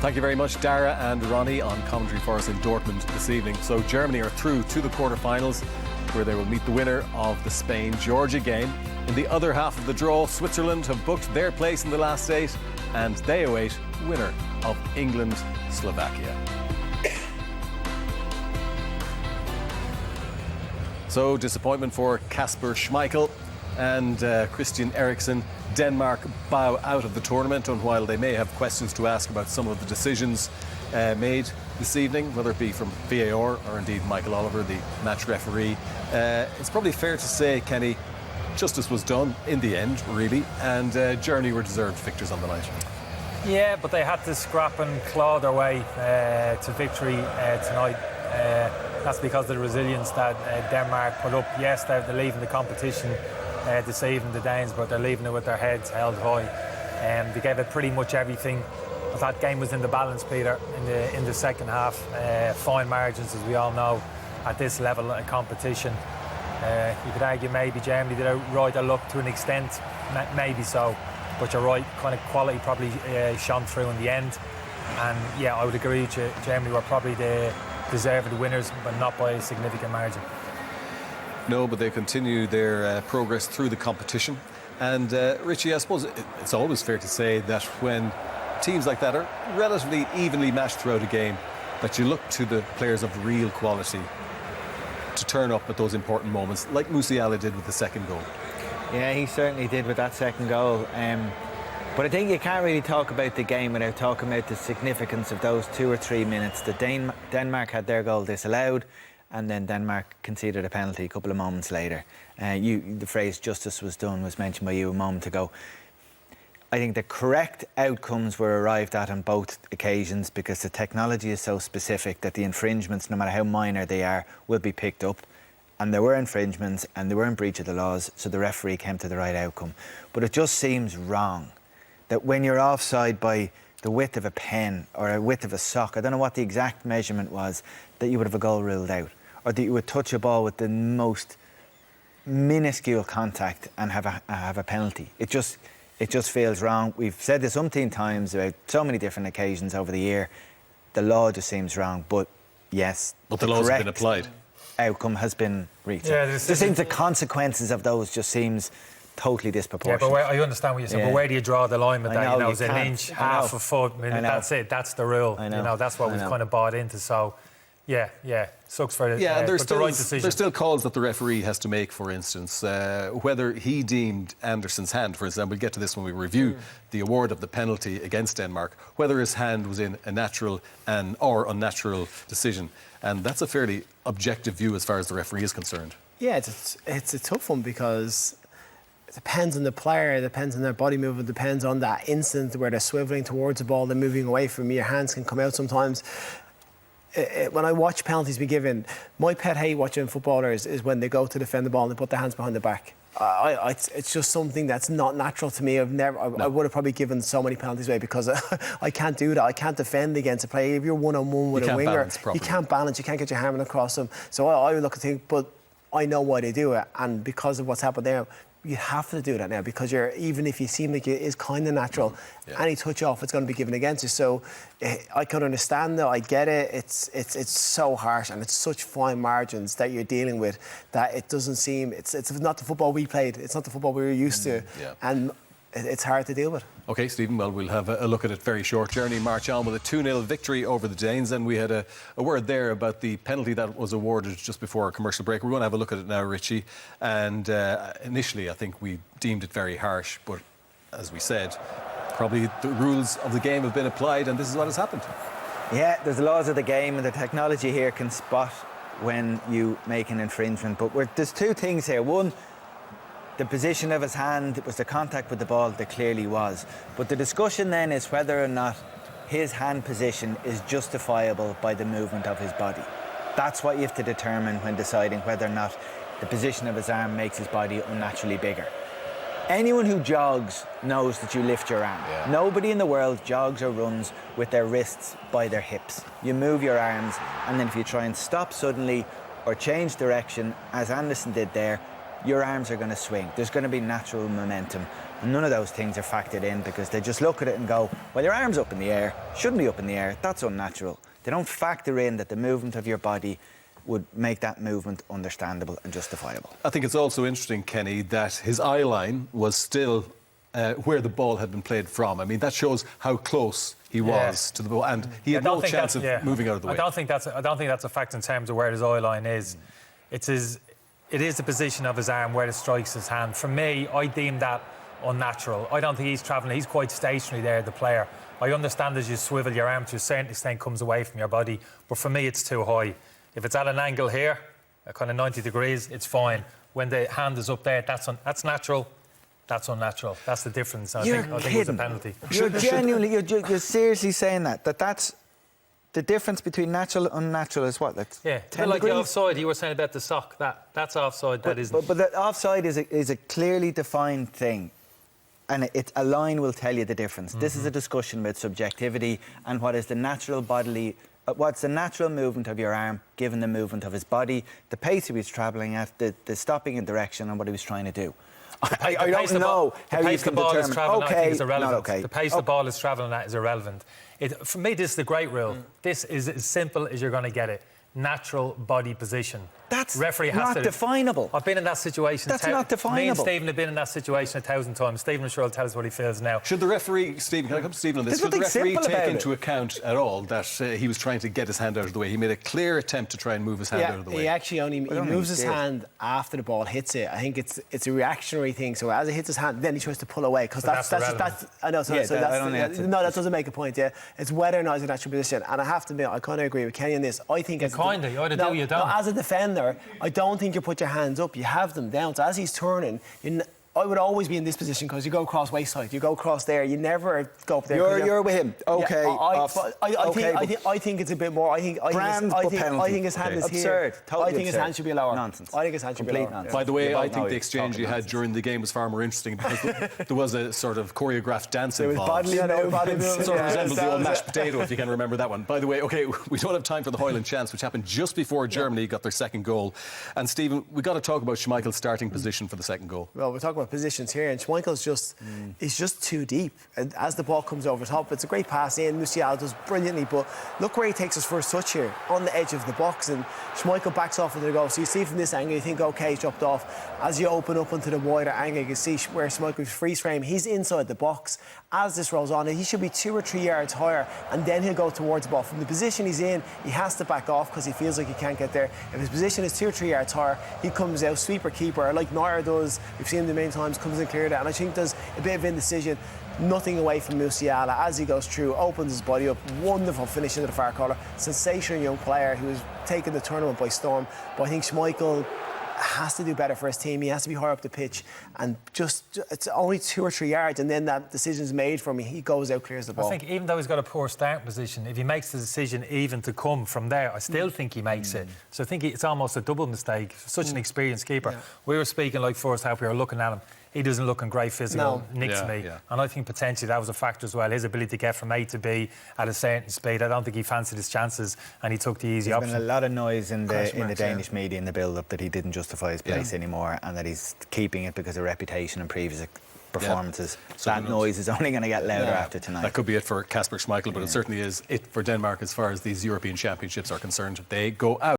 Thank you very much, Dara and Ronnie, on commentary for us in Dortmund this evening. So Germany are through to the quarter-finals, where they will meet the winner of the Spain-Georgia game. In the other half of the draw, Switzerland have booked their place in the last 8, and they await winner of England-Slovakia. So disappointment for Kasper Schmeichel and Christian Eriksen. Denmark bow out of the tournament, and while they may have questions to ask about some of the decisions made this evening, whether it be from VAR or indeed Michael Oliver, the match referee, it's probably fair to say, Kenny, justice was done in the end, really, and Germany were deserved victors on the night. Yeah, but they had to scrap and claw their way to victory tonight. That's because of the resilience that Denmark put up. Yes, they're leaving the competition this evening, the Danes, but they're leaving it with their heads held high. They gave it pretty much everything. But that game was in the balance, Peter, in the second half. Fine margins, as we all know, at this level of competition. You could argue maybe Germany did ride their luck to an extent, maybe so. But you're right, kind of quality probably shone through in the end. And yeah, I would agree with you, Germany were probably the deserved winners, but not by a significant margin. No, but they continue their progress through the competition. And Richie, I suppose it's always fair to say that when teams like that are relatively evenly matched throughout a game, that you look to the players of real quality to turn up at those important moments, like Musiala did with the second goal. Yeah, he certainly did with that second goal. But I think you can't really talk about the game without talking about the significance of those 2 or 3 minutes. Denmark had their goal disallowed, and then Denmark conceded a penalty a couple of moments later. The phrase "justice was done" was mentioned by you a moment ago. I think the correct outcomes were arrived at on both occasions because the technology is so specific that the infringements, no matter how minor they are, will be picked up. And there were infringements and they were in breach of the laws, so the referee came to the right outcome. But it just seems wrong that when you're offside by the width of a pen or a width of a sock, I don't know what the exact measurement was, that you would have a goal ruled out, or that you would touch a ball with the most minuscule contact and have a penalty. It just feels wrong. We've said this umpteen times about so many different occasions over the year. The law just seems wrong, but yes, but the laws have been applied. Outcome has been reached. Yeah, there seems the consequences of those just seems totally disproportionate. Yeah, but I understand what you're saying, but where do you draw the line with that? Know, is it an inch, half a foot? I mean, that's it. That's the rule. That's what we've kind of bought into. So, yeah, sucks for it. Yeah, and there's the right decision. There's still calls that the referee has to make, for instance, whether he deemed Anderson's hand, for example, we'll get to this when we review the award of the penalty against Denmark, whether his hand was in a natural or unnatural decision. And that's a fairly objective view as far as the referee is concerned. Yeah, it's a tough one because it depends on the player, it depends on their body movement, it depends on that instant where they're swiveling towards the ball, they're moving away from you, your hands can come out sometimes. When I watch penalties be given, my pet hate watching footballers is when they go to defend the ball and they put their hands behind their back. It's just something that's not natural to me. I would have probably given so many penalties away because I can't do that. I can't defend against a player. If you're one-on-one with a winger, you can't balance, you can't get your hammer across them. So I would look and think, but I know why they do it. And because of what's happened there, you have to do that now because even if you seem like it is kind of natural, any touch off, it's going to be given against you. So I can understand that. I get it. It's so harsh and it's such fine margins that you're dealing with that it doesn't seem. It's not the football we played. It's not the football we were used to, and it's hard to deal with. OK, Stephen, well, we'll have a look at it very short. Germany march on with a 2-0 victory over the Danes, and we had a word there about the penalty that was awarded just before our commercial break. We're going to have a look at it now, Richie. And initially, I think we deemed it very harsh, but as we said, probably the rules of the game have been applied, and this is what has happened. Yeah, there's the laws of the game, and the technology here can spot when you make an infringement. But there's two things here. One, the position of his hand was the contact with the ball, there clearly was. But the discussion then is whether or not his hand position is justifiable by the movement of his body. That's what you have to determine when deciding whether or not the position of his arm makes his body unnaturally bigger. Anyone who jogs knows that you lift your arm. Yeah. Nobody in the world jogs or runs with their wrists by their hips. You move your arms, and then if you try and stop suddenly or change direction, as Anderson did there, your arms are going to swing. There's going to be natural momentum. And none of those things are factored in because they just look at it and go, well, your arm's up in the air, shouldn't be up in the air, that's unnatural. They don't factor in that the movement of your body would make that movement understandable and justifiable. I think it's also interesting, Kenny, that his eye line was still where the ball had been played from. I mean, that shows how close he was to the ball, and he had no chance of moving out of the way. I don't think that's a fact in terms of where his eye line is. It is the position of his arm where it strikes his hand. For me, I deem that unnatural. I don't think he's travelling. He's quite stationary there, the player. I understand as you swivel your arm to a certain extent comes away from your body, but for me it's too high. If it's at an angle here, a kind of 90 degrees, it's fine. When the hand is up there, that's natural. That's unnatural. That's the difference. I think it was a penalty. You're genuinely, you're seriously saying that's the difference between natural and unnatural is what? That's 10 like degrees? the offside, you were saying about the sock. That's offside, that isn't. But the offside is a clearly defined thing. And a line will tell you the difference. This is a discussion about subjectivity and what is the natural bodily... what's the natural movement of your arm given the movement of his body, the pace he was travelling at, the stopping in direction and what he was trying to do. I don't know how you can determine... I think is irrelevant. Okay. The pace the ball is travelling at is irrelevant. For me, this is the great rule. This is as simple as you're going to get it. Natural body position. That's referee has not definable. I've been in that situation. That's not definable. Me and Stephen have been in that situation 1,000 times. Stephen, I'm sure, will tell us what he feels now. Should the referee, Stephen, can I come to Stephen on this? Should the referee take into account at all that he was trying to get his hand out of the way? He made a clear attempt to try and move his hand out of the way. He actually only moves his hand after the ball hits it. I think it's a reactionary thing. So as it hits his hand, then he tries to pull away because that's I know. No, that doesn't make a point. Yeah, it's whether or not it's a natural position. And I have to admit, I kind of agree with Kenny on this. I think you either do, you don't. As a defender, I don't think you put your hands up. You have them down. So as he's turning, I would always be in this position because you go across waist-side, you go across there, you never go up there. You're with him. Okay. I think it's a bit more. I think his hand is here. Absurd. Totally I think his hand should be lower. Nonsense. I think his hand should be lower. Nonsense. By the way, I think the exchange you had during the game was far more interesting because there was a sort of choreographed dance involved. There was bodily movement. Sort of resembles the old mashed potato, if you can remember that one. By the way, OK, we don't have time for the Hoyland chance, which happened just before Germany got their second goal. And Stephen, we've got to talk about Schmeichel's starting position for the second goal. Well, we're talking about positions here, and Schmeichel's he's just too deep. And as the ball comes over top, it's a great pass in. Musiala does brilliantly, but look where he takes his first touch here, on the edge of the box, and Schmeichel backs off into the goal. So you see from this angle, you think, OK, he's dropped off. As you open up into the wider angle, you can see where Schmeichel's freeze frame. He's inside the box. As this rolls on, he should be 2 or 3 yards higher, and then he'll go towards the ball. From the position he's in, he has to back off because he feels like he can't get there. If his position is 2 or 3 yards higher, he comes out, sweeper, keeper, like Neuer does. We've seen him the many times, comes and cleared it. And I think there's a bit of indecision. Nothing away from Musiala as he goes through, opens his body up. Wonderful finish into the far corner. Sensational young player who has taken the tournament by storm. But I think Schmeichel has to do better for his team. He has to be higher up the pitch, and it's only 2 or 3 yards, and then that decision's made for him. He goes out, clears the ball. I think even though he's got a poor starting position, if he makes the decision even to come from there, I still think he makes it. So I think it's almost a double mistake. Such an experienced keeper. Yeah. We were speaking like first half, we were looking at him. He doesn't look in great physical nick to me. Yeah. And I think potentially that was a factor as well. His ability to get from A to B at a certain speed. I don't think he fancied his chances and he took the easy option. There's been a lot of noise in the Danish media in the build-up that he didn't justify his place anymore and that he's keeping it because of reputation and previous performances. So that noise is only going to get louder after tonight. That could be it for Kasper Schmeichel, but it certainly is it for Denmark as far as these European Championships are concerned. They go out.